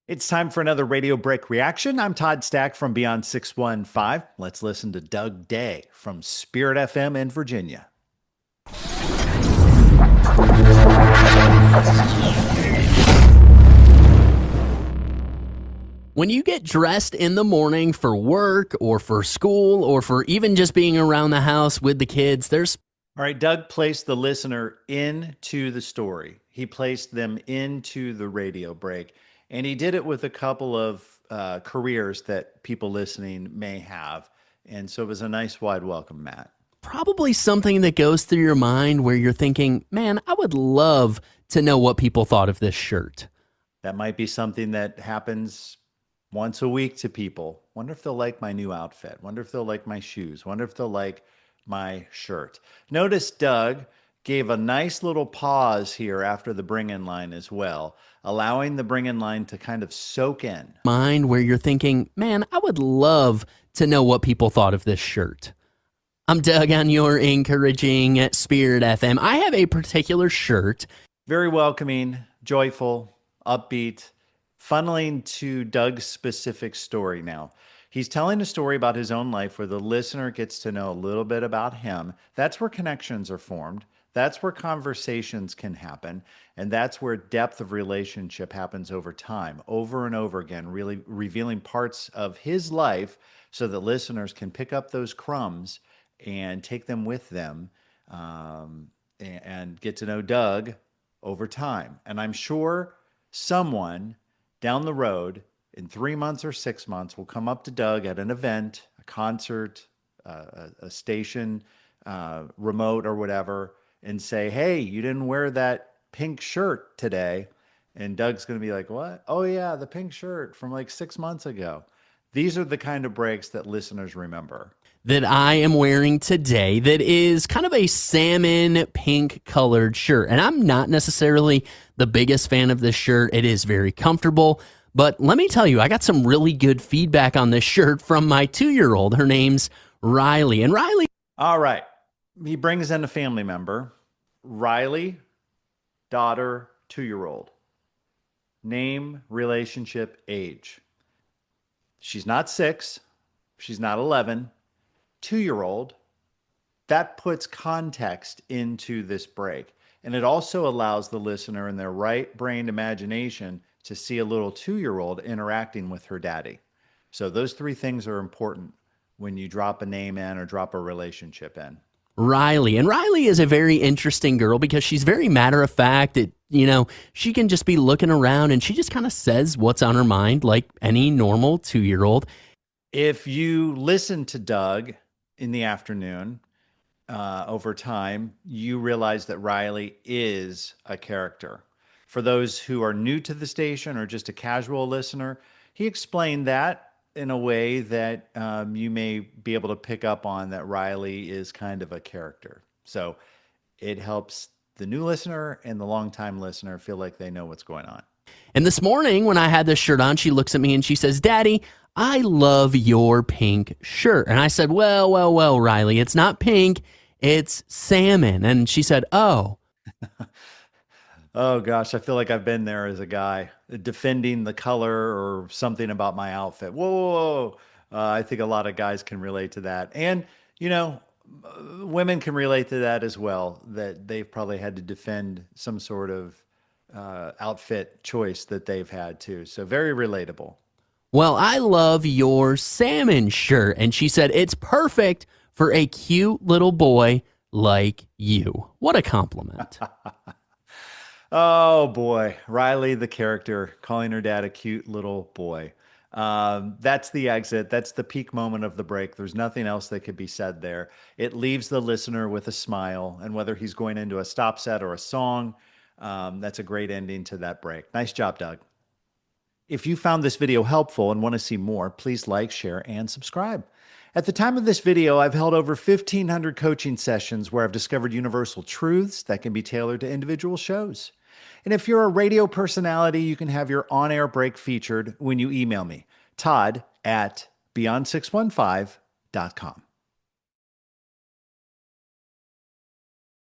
It's time for another radio break reaction. I'm Todd Stach from Beyond 615. Let's listen to Doug Day from Spirit FM in Virginia. When you get dressed in the morning for work or for school or for even just being around the house with the kids, there's All right, Doug placed the listener into the story. He placed them into the radio break, and he did it with a couple of careers that people listening may have. And so it was a nice wide welcome, Matt. probably something that goes through your mind where you're thinking, man, I would love to know what people thought of this shirt. That might be something that happens once a week to people. Wonder if they'll like my new outfit. Wonder if they'll like my shoes. Wonder if they'll like my shirt. Notice Doug gave a nice little pause here after the bring in line as well, allowing the bring in line to kind of soak in. Mind where you're thinking, man, I would love to know what people thought of this shirt. I'm Doug on your encouraging Spirit FM. I have a particular shirt. Very welcoming, joyful, upbeat, funneling to Doug's specific story now. He's telling a story about his own life where the listener gets to know a little bit about him. That's where connections are formed. That's where conversations can happen. And that's where depth of relationship happens over time, over and over again, really revealing parts of his life so that listeners can pick up those crumbs and take them with them and get to know Doug over time. And I'm sure someone down the road in 3 months or 6 months will come up to Doug at an event, a concert, a station, remote or whatever, and say, hey, you didn't wear that pink shirt today. And Doug's going to be like, what? Oh, yeah, the pink shirt from like 6 months ago. These are the kind of breaks that listeners remember. That I am wearing today that is kind of a salmon pink colored shirt. And I'm not necessarily the biggest fan of this shirt. It is very comfortable. But let me tell you, I got some really good feedback on this shirt from my 2-year-old. Her name's Riley. And Riley. All right. He brings in a family member. Riley, daughter, 2-year-old. Name, relationship, age. She's not 6. She's not 11. 2-year-old. That puts context into this break. And it also allows the listener in their right-brained imagination to see a little 2-year-old interacting with her daddy. So those 3 things are important when you drop a name in or drop a relationship in. Riley. And Riley is a very interesting girl because she's very matter of fact. She can just be looking around and she just kind of says what's on her mind like any normal 2-year-old. If you listen to Doug in the afternoon, over time, you realize that Riley is a character. For those who are new to the station or just a casual listener, he explained that in a way that you may be able to pick up on that Riley is kind of a character. So it helps the new listener and the longtime listener feel like they know what's going on. And this morning when I had this shirt on, she looks at me and she says, Daddy, I love your pink shirt. And I said, well, Riley, it's not pink, it's salmon. And she said, oh. Oh gosh, I feel like I've been there as a guy defending the color or something about my outfit. Whoa. I think a lot of guys can relate to that. And, women can relate to that as well, that they've probably had to defend some sort of outfit choice that they've had too. So very relatable. Well, I love your salmon shirt. And she said, it's perfect for a cute little boy like you. What a compliment. Oh boy, Riley, the character, calling her dad a cute little boy. That's the exit. That's the peak moment of the break. There's nothing else that could be said there. It leaves the listener with a smile. And whether he's going into a stop set or a song, that's a great ending to that break. Nice job, Doug. If you found this video helpful and want to see more, please like, share, and subscribe. At the time of this video, I've held over 1,500 coaching sessions where I've discovered universal truths that can be tailored to individual shows. And if you're a radio personality, you can have your on-air break featured when you email me, Todd at beyond615.com.